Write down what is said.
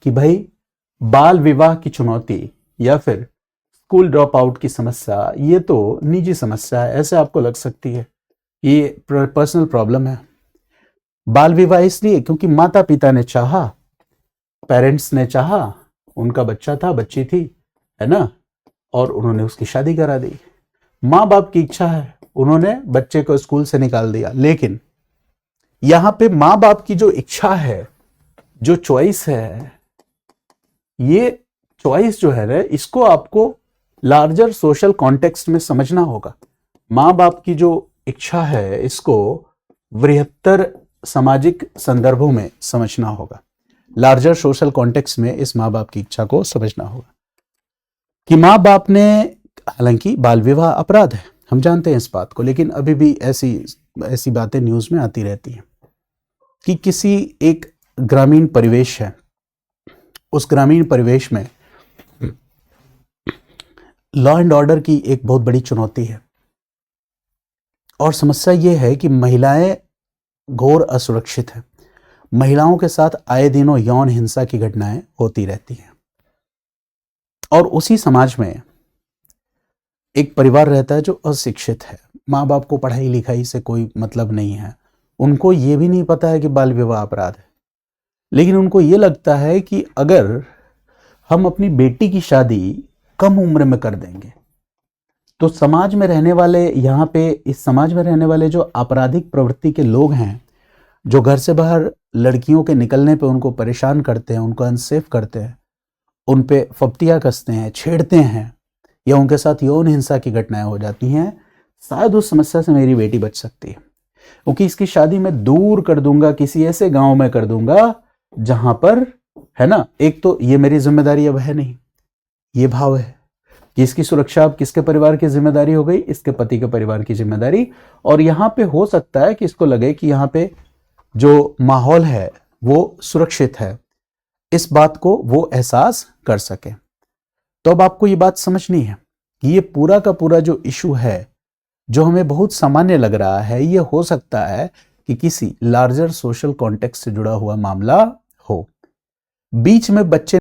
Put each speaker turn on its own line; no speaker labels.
कि भाई बाल विवाह की चुनौती या फिर स्कूल ड्रॉप आउट की समस्या ये तो निजी समस्या है, ऐसे आपको लग सकती है, ये पर्सनल प्रॉब्लम है। बाल विवाह इसलिए क्योंकि माता पिता ने चाहा, पेरेंट्स ने चाहा, उनका बच्चा था, बच्ची थी, है ना, और उन्होंने उसकी शादी करा दी। माँ बाप की इच्छा है, उन्होंने बच्चे को स्कूल से निकाल दिया। लेकिन यहां पे माँ बाप की जो इच्छा है, जो चॉइस है, ये चॉइस जो है ना, इसको आपको लार्जर सोशल कॉन्टेक्स्ट में समझना होगा। माँ बाप की जो इच्छा है इसको बृहत्तर सामाजिक संदर्भों में समझना होगा। लार्जर सोशल कॉन्टेक्स्ट में इस माँ बाप की इच्छा को समझना होगा कि माँ बाप ने, हालांकि बाल विवाह अपराध है, हम जानते हैं इस बात को, लेकिन अभी भी ऐसी बातें न्यूज में आती रहती हैं कि किसी एक ग्रामीण परिवेश है, उस ग्रामीण परिवेश में लॉ एंड ऑर्डर की एक बहुत बड़ी चुनौती है और समस्या यह है कि महिलाएं घोर असुरक्षित हैं। महिलाओं के साथ आए दिनों यौन हिंसा की घटनाएं होती रहती हैं और उसी समाज में एक परिवार रहता है जो अशिक्षित है। माँ बाप को पढ़ाई लिखाई से कोई मतलब नहीं है, उनको ये भी नहीं पता है कि बाल विवाह अपराध है, लेकिन उनको ये लगता है कि अगर हम अपनी बेटी की शादी कम उम्र में कर देंगे तो समाज में रहने वाले, यहाँ पे इस समाज में रहने वाले जो आपराधिक प्रवृत्ति के लोग हैं, जो घर से बाहर लड़कियों के निकलने पे उनको परेशान करते हैं, उनको अनसेफ करते हैं, उन पे फप्तियाँ कसते हैं, छेड़ते हैं या उनके साथ यौन हिंसा की घटनाएं हो जाती हैं, शायद उस समस्या से मेरी बेटी बच सकती है, क्योंकि इसकी शादी मैं दूर कर दूंगा, किसी ऐसे गांव में कर दूंगा जहां पर, है ना, एक तो ये मेरी जिम्मेदारी अब है नहीं, ये भाव है कि इसकी सुरक्षा अब किसके परिवार की जिम्मेदारी हो गई, इसके पति के परिवार की जिम्मेदारी। और यहां पे हो सकता है कि इसको लगे कि यहां पे जो माहौल है वो सुरक्षित है, इस बात को वो एहसास कर सके। तो अब आपको ये बात समझनी है कि ये पूरा का पूरा जो इशू है, जो हमें बहुत सामान्य लग रहा है, ये हो सकता है कि किसी लार्जर सोशल कॉन्टेक्स्ट से जुड़ा हुआ मामला हो। बीच में बच्चे